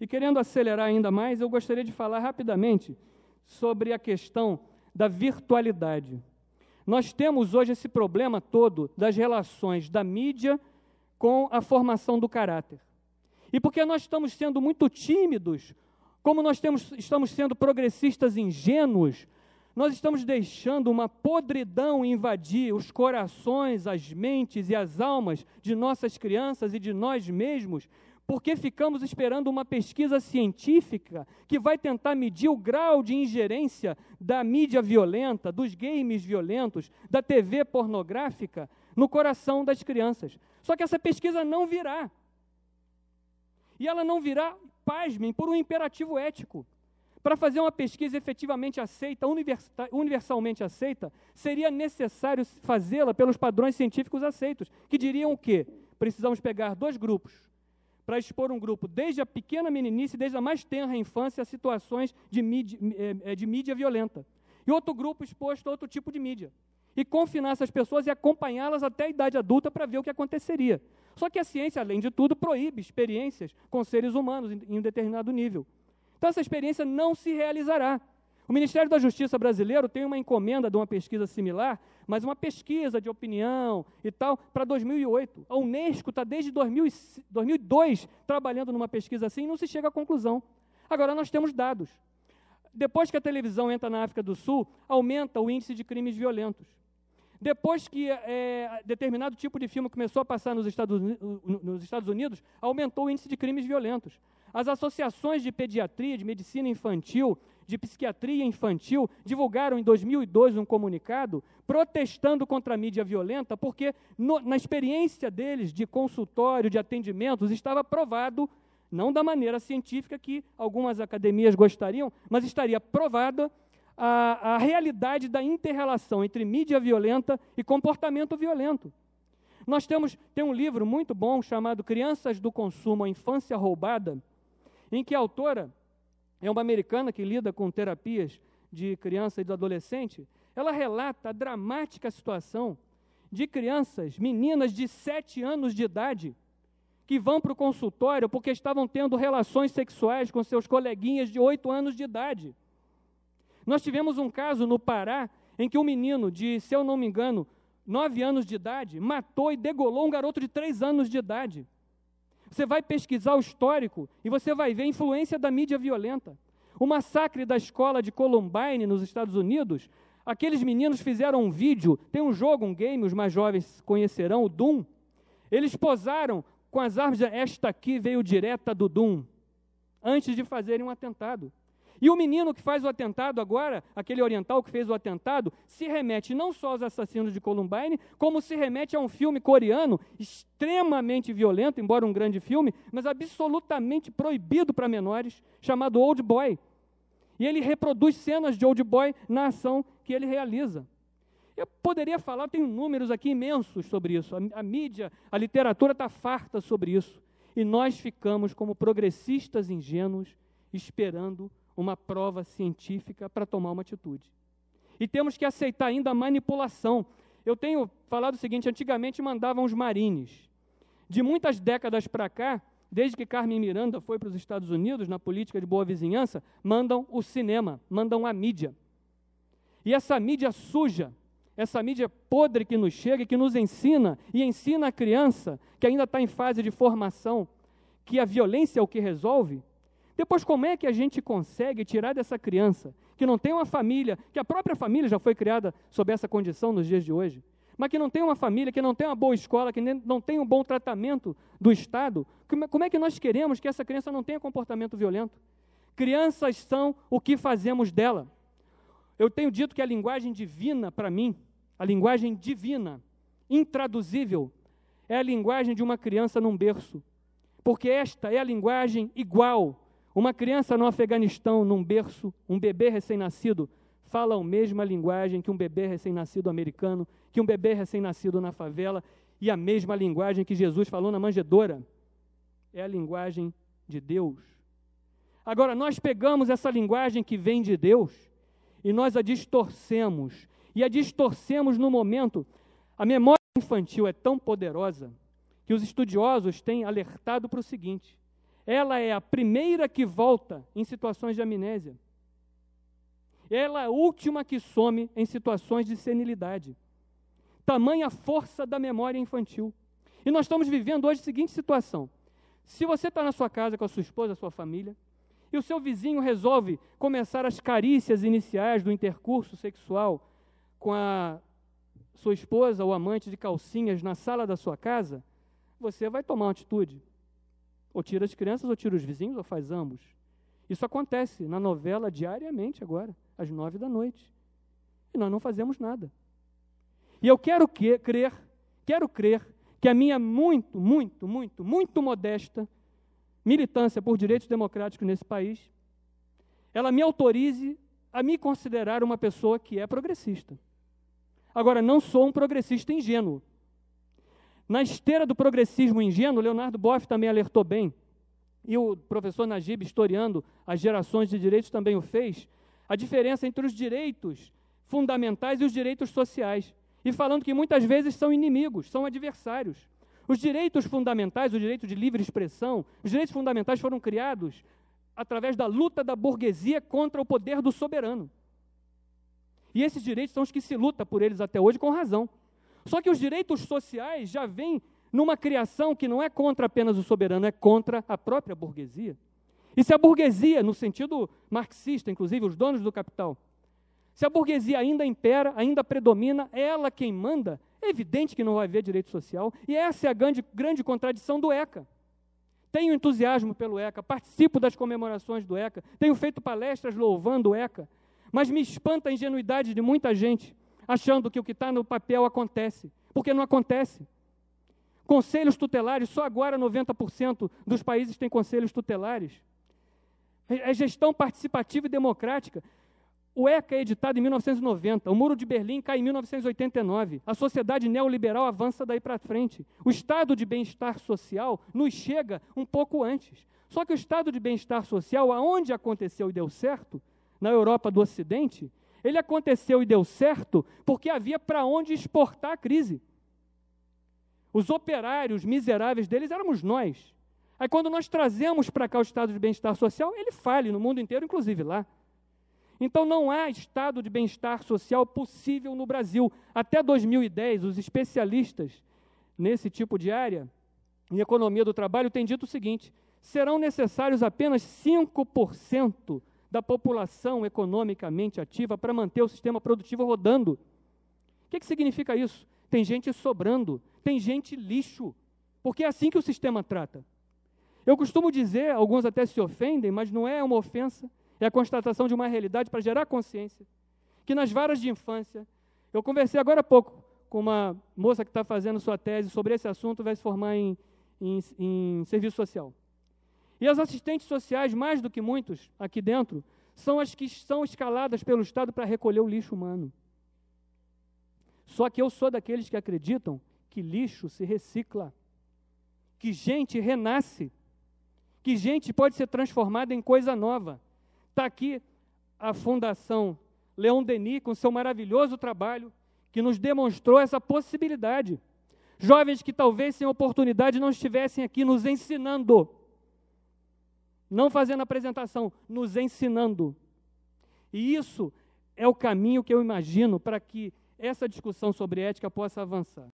E querendo acelerar ainda mais, eu gostaria de falar rapidamente sobre a questão da virtualidade. Nós temos hoje esse problema todo das relações da mídia com a formação do caráter. E porque nós estamos sendo muito tímidos, como nós estamos sendo progressistas ingênuos, nós estamos deixando uma podridão invadir os corações, as mentes e as almas de nossas crianças e de nós mesmos, porque ficamos esperando uma pesquisa científica que vai tentar medir o grau de ingerência da mídia violenta, dos games violentos, da TV pornográfica no coração das crianças. Só que essa pesquisa não virá. E ela não virá, pasmem, por um imperativo ético. Para fazer uma pesquisa efetivamente aceita, universalmente aceita, seria necessário fazê-la pelos padrões científicos aceitos, que diriam o quê? Precisamos pegar 2 grupos, para expor um grupo desde a pequena meninice, desde a mais tenra infância, a situações de mídia violenta. E outro grupo exposto a outro tipo de mídia. E confinar essas pessoas e acompanhá-las até a idade adulta para ver o que aconteceria. Só que a ciência, além de tudo, proíbe experiências com seres humanos em um determinado nível. Então, essa experiência não se realizará. O Ministério da Justiça brasileiro tem uma encomenda de uma pesquisa similar, mas uma pesquisa de opinião e tal, para 2008. A Unesco está desde 2002 trabalhando numa pesquisa assim e não se chega à conclusão. Agora, nós temos dados. Depois que a televisão entra na África do Sul, aumenta o índice de crimes violentos. Depois que determinado tipo de filme começou a passar nos Estados Unidos, aumentou o índice de crimes violentos. As associações de pediatria, de medicina infantil, de psiquiatria infantil, divulgaram em 2002 um comunicado protestando contra a mídia violenta, porque na experiência deles de consultório, de atendimentos, estava provado, não da maneira científica que algumas academias gostariam, mas estaria provada a realidade da inter-relação entre mídia violenta e comportamento violento. Tem um livro muito bom chamado Crianças do Consumo, a Infância Roubada, em que a autora é uma americana que lida com terapias de criança e do adolescente. Ela relata a dramática situação de crianças, meninas de 7 anos de idade, que vão para o consultório porque estavam tendo relações sexuais com seus coleguinhas de 8 anos de idade. Nós tivemos um caso no Pará, em que um menino de, se eu não me engano, 9 anos de idade, matou e degolou um garoto de 3 anos de idade. Você vai pesquisar o histórico e você vai ver a influência da mídia violenta. O massacre da escola de Columbine, nos Estados Unidos, aqueles meninos fizeram um vídeo, tem um jogo, um game, os mais jovens conhecerão, o Doom. Eles posaram com as armas, esta aqui veio direta do Doom, antes de fazerem um atentado. E o menino que faz o atentado agora, aquele oriental que fez o atentado, se remete não só aos assassinos de Columbine, como se remete a um filme coreano extremamente violento, embora um grande filme, mas absolutamente proibido para menores, chamado Old Boy. E ele reproduz cenas de Old Boy na ação que ele realiza. Eu poderia falar, tenho números aqui imensos sobre isso. A mídia, a literatura está farta sobre isso. E nós ficamos como progressistas ingênuos, esperando uma prova científica para tomar uma atitude. E temos que aceitar ainda a manipulação. Eu tenho falado o seguinte, antigamente mandavam os marines. De muitas décadas para cá, desde que Carmen Miranda foi para os Estados Unidos, na política de boa vizinhança, mandam o cinema, mandam a mídia. E essa mídia suja, essa mídia podre que nos chega e que nos ensina, e ensina a criança, que ainda está em fase de formação, que a violência é o que resolve. Depois, como é que a gente consegue tirar dessa criança, que não tem uma família, que a própria família já foi criada sob essa condição nos dias de hoje, mas que não tem uma família, que não tem uma boa escola, que não tem um bom tratamento do Estado, como é que nós queremos que essa criança não tenha comportamento violento? Crianças são o que fazemos dela. Eu tenho dito que a linguagem divina, para mim, a linguagem divina, intraduzível, é a linguagem de uma criança num berço, porque esta é a linguagem igual. Uma criança no Afeganistão, num berço, um bebê recém-nascido, fala a mesma linguagem que um bebê recém-nascido americano, que um bebê recém-nascido na favela, e a mesma linguagem que Jesus falou na manjedoura. É a linguagem de Deus. Agora, nós pegamos essa linguagem que vem de Deus e nós a distorcemos. E a distorcemos no momento. A memória infantil é tão poderosa que os estudiosos têm alertado para o seguinte: ela é a primeira que volta em situações de amnésia. Ela é a última que some em situações de senilidade. Tamanha força da memória infantil. E nós estamos vivendo hoje a seguinte situação. Se você está na sua casa com a sua esposa, a sua família, e o seu vizinho resolve começar as carícias iniciais do intercurso sexual com a sua esposa ou amante de calcinhas na sala da sua casa, você vai tomar uma atitude. Ou tira as crianças, ou tira os vizinhos, ou faz ambos. Isso acontece na novela diariamente agora, às 9h. E nós não fazemos nada. E eu quero crer que a minha muito modesta militância por direitos democráticos nesse país, ela me autorize a me considerar uma pessoa que é progressista. Agora, não sou um progressista ingênuo. Na esteira do progressismo ingênuo, Leonardo Boff também alertou bem, e o professor Najib, historiando as gerações de direitos, também o fez, a diferença entre os direitos fundamentais e os direitos sociais, e falando que muitas vezes são inimigos, são adversários. Os direitos fundamentais, o direito de livre expressão, os direitos fundamentais foram criados através da luta da burguesia contra o poder do soberano. E esses direitos são os que se luta por eles até hoje com razão. Só que os direitos sociais já vêm numa criação que não é contra apenas o soberano, é contra a própria burguesia. E se a burguesia, no sentido marxista, inclusive os donos do capital, se a burguesia ainda impera, ainda predomina, é ela quem manda, é evidente que não vai haver direito social, e essa é a grande contradição do ECA. Tenho entusiasmo pelo ECA, participo das comemorações do ECA, tenho feito palestras louvando o ECA, mas me espanta a ingenuidade de muita gente, achando que o que está no papel acontece, porque não acontece. Conselhos tutelares, só agora 90% dos países têm conselhos tutelares. É gestão participativa e democrática. O ECA é editado em 1990, o Muro de Berlim cai em 1989, a sociedade neoliberal avança daí para frente. O estado de bem-estar social nos chega um pouco antes. Só que o estado de bem-estar social, aonde aconteceu e deu certo, na Europa do Ocidente, ele aconteceu e deu certo porque havia para onde exportar a crise. Os operários miseráveis deles éramos nós. Aí quando nós trazemos para cá o estado de bem-estar social, ele falha no mundo inteiro, inclusive lá. Então não há estado de bem-estar social possível no Brasil. Até 2010, os especialistas nesse tipo de área, em economia do trabalho, têm dito o seguinte: serão necessários apenas 5% da população economicamente ativa para manter o sistema produtivo rodando. O que significa isso? Tem gente sobrando, tem gente lixo, porque é assim que o sistema trata. Eu costumo dizer, alguns até se ofendem, mas não é uma ofensa, é a constatação de uma realidade para gerar consciência, que nas varas de infância, eu conversei agora há pouco com uma moça que está fazendo sua tese sobre esse assunto, vai se formar em serviço social. E as assistentes sociais, mais do que muitos aqui dentro, são as que são escaladas pelo Estado para recolher o lixo humano. Só que eu sou daqueles que acreditam que lixo se recicla, que gente renasce, que gente pode ser transformada em coisa nova. Está aqui a Fundação Leon Denis, com seu maravilhoso trabalho, que nos demonstrou essa possibilidade. Jovens que talvez sem oportunidade não estivessem aqui nos ensinando, não fazendo apresentação, nos ensinando. E isso é o caminho que eu imagino para que essa discussão sobre ética possa avançar.